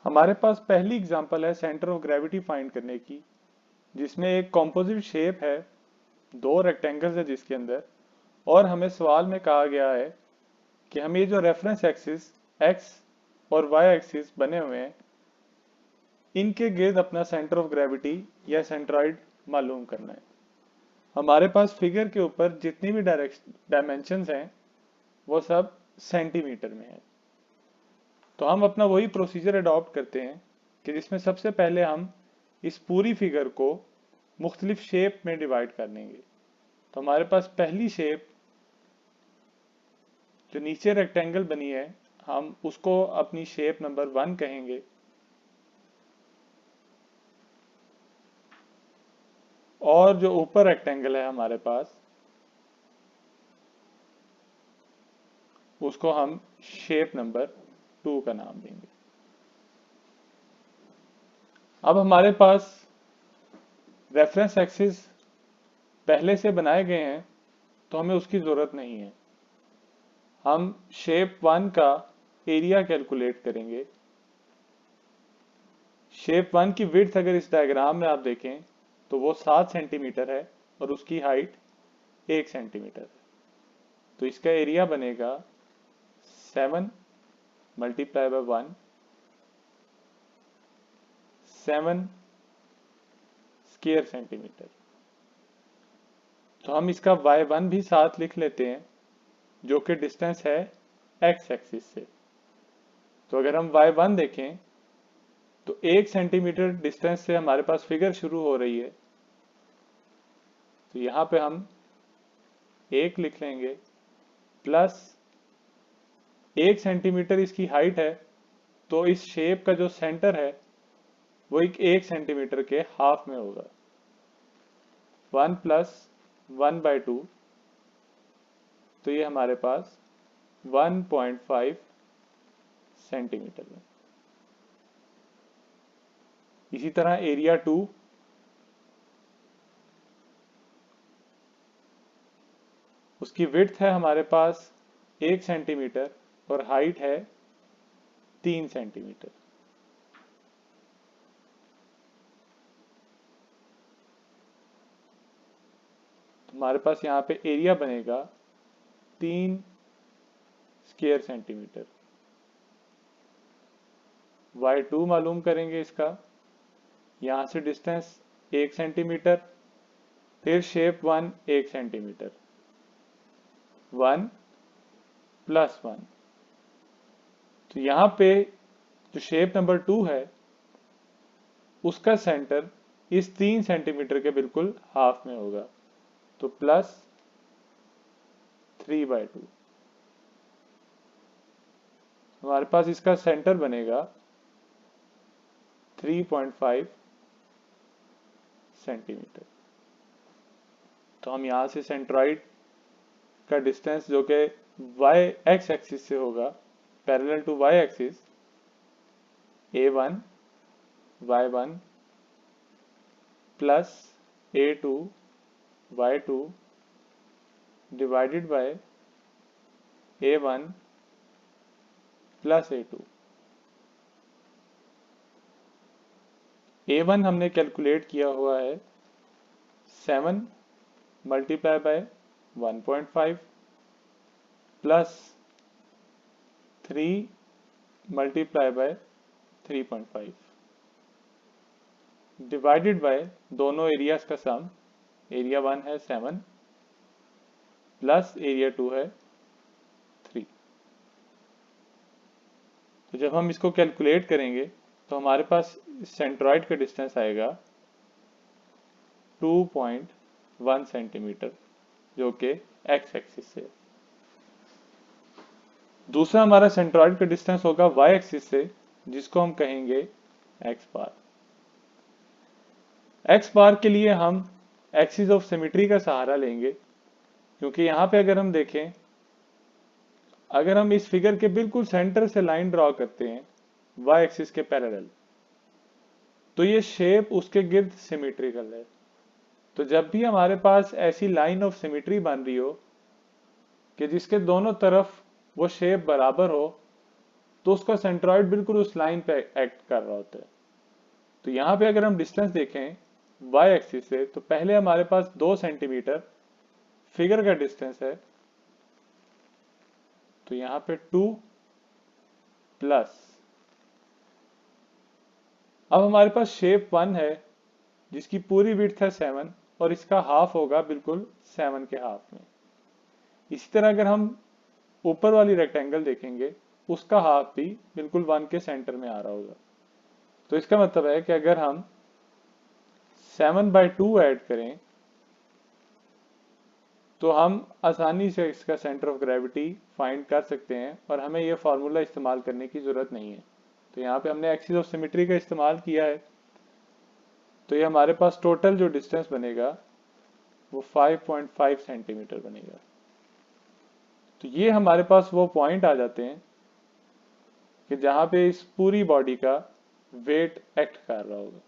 हमारे पास पहली एग्जांपल है सेंटर ऑफ ग्रेविटी फाइंड करने की, जिसमें एक कॉम्पोजिट शेप है, दो रेक्टेंगल्स है जिसके अंदर, और हमें सवाल में कहा गया है कि हमें ये जो रेफरेंस एक्सिस एक्स और वाई एक्सिस बने हुए हैं, इनके गिर्द अपना सेंटर ऑफ ग्रेविटी या सेंट्रॉइड मालूम करना है। हमारे पास फिगर के ऊपर जितनी भी डायमेंशंस हैं वो सब सेंटीमीटर में है। तो हम अपना वही प्रोसीजर अडॉप्ट करते हैं कि जिसमें सबसे पहले हम इस पूरी फिगर को मुख्तलिफ शेप में डिवाइड कर देंगे। तो हमारे पास पहली शेप जो नीचे रेक्टेंगल बनी है, हम उसको अपनी शेप नंबर 1 कहेंगे, और जो ऊपर रेक्टेंगल है हमारे पास उसको हम शेप नंबर 2 का नाम देंगे। अब हमारे पास रेफरेंस एक्सिस पहले से बनाए गए हैं तो हमें उसकी जरूरत नहीं है। हम शेप 1 का एरिया कैलकुलेट करेंगे। शेप 1 की विड्थ अगर इस डायग्राम में आप देखें तो वो 7 सेंटीमीटर है और उसकी हाइट 1 सेंटीमीटर है। तो इसका एरिया बनेगा 7 मल्टीप्लाई बाय 1, 7 स्क्वायर सेंटीमीटर। तो हम इसका y1 भी साथ लिख लेते हैं, जो कि डिस्टेंस है x एक्सिस से। तो अगर हम y1 देखें तो 1 सेंटीमीटर डिस्टेंस से हमारे पास फिगर शुरू हो रही है। तो यहाँ पे हम 1 लिख लेंगे, प्लस 1 सेंटीमीटर इसकी हाइट है, तो इस शेप का जो सेंटर है वो 1 सेंटीमीटर के हाफ में होगा। 1 प्लस 1/2, तो ये हमारे पास 1.5 सेंटीमीटर में। इसी तरह एरिया 2, उसकी विड्थ है हमारे पास 1 सेंटीमीटर और हाइट है 3 सेंटीमीटर। तो हमारे पास यहाँ पे एरिया बनेगा 3 स्क्वायर सेंटीमीटर। y2 मालूम करेंगे इसका, यहाँ से डिस्टेंस 1 सेंटीमीटर, फिर शेप 1 1 सेंटीमीटर, 1 प्लस 1। तो यहाँ पे जो शेप नंबर 2 है उसका सेंटर इस 3 सेंटीमीटर के बिल्कुल हाफ में होगा, तो प्लस 3/2। हमारे पास इसका सेंटर बनेगा 3.5 सेंटीमीटर। तो हम यहाँ से सेंट्रॉइड का डिस्टेंस जो कि y x एक्सिस से होगा, parallel to y axis, a1 y1 plus a2 y2 divided by a1 plus a2। a1 हमने कैलकुलेट किया हुआ है 7 multiply by 1.5 plus 3 multiply by 3.5 divided by दोनों एरियाज का सम। एरिया 1 है 7 प्लस एरिया 2 है 3। तो जब हम इसको कैलकुलेट करेंगे तो हमारे पास सेंट्रॉइड का डिस्टेंस आएगा 2.1 सेंटीमीटर, जो कि x एक्सिस से। दूसरा हमारा सेंट्रॉइड का डिस्टेंस होगा y एक्सिस से, जिसको हम कहेंगे x बार। x बार के लिए हम एक्सिस ऑफ सिमेट्री का सहारा लेंगे, क्योंकि यहाँ पे अगर हम देखें, अगर हम इस फिगर के बिल्कुल सेंटर से लाइन ड्रॉ करते हैं y एक्सिस के पैरेलल, तो ये शेप उसके गिर्द सिमेट्रिकल है। तो जब भी हमारे पास ऐसी लाइन ऑफ सिमेट्री बन रही हो कि जिसके दोनों तरफ वो शेप बराबर हो, तो उसका सेंट्रॉइड बिल्कुल उस लाइन पे एक्ट कर रहा होता है। तो यहाँ पे अगर हम डिस्टेंस देखें वाई एक्सिस से, तो पहले हमारे पास 2 सेंटीमीटर फिगर का डिस्टेंस है, तो यहाँ पे 2 प्लस, अब हमारे पास शेप 1 है जिसकी पूरी विड्थ है 7 और इसका हाफ होगा बिल्कुल 7 के हाफ में। इसी तरह अगर हम ऊपर वाली रेक्टेंगल देखेंगे, उसका हाफ भी बिल्कुल 1 के सेंटर में आ रहा होगा। तो इसका मतलब है कि अगर हम 7/2 ऐड करें तो हम आसानी से इसका सेंटर ऑफ ग्रेविटी फाइंड कर सकते हैं और हमें यह फॉर्मूला इस्तेमाल करने की जरूरत नहीं है। तो यहाँ पे हमने एक्सिस ऑफ सिमेट्री का इस्तेमाल किया है, तो ये हमारे पास टोटल जो डिस्टेंस बनेगा वो 5.5 सेंटीमीटर बनेगा। तो ये हमारे पास वो पॉइंट आ जाते हैं कि जहां पे इस पूरी बॉडी का वेट एक्ट कर रहा होगा।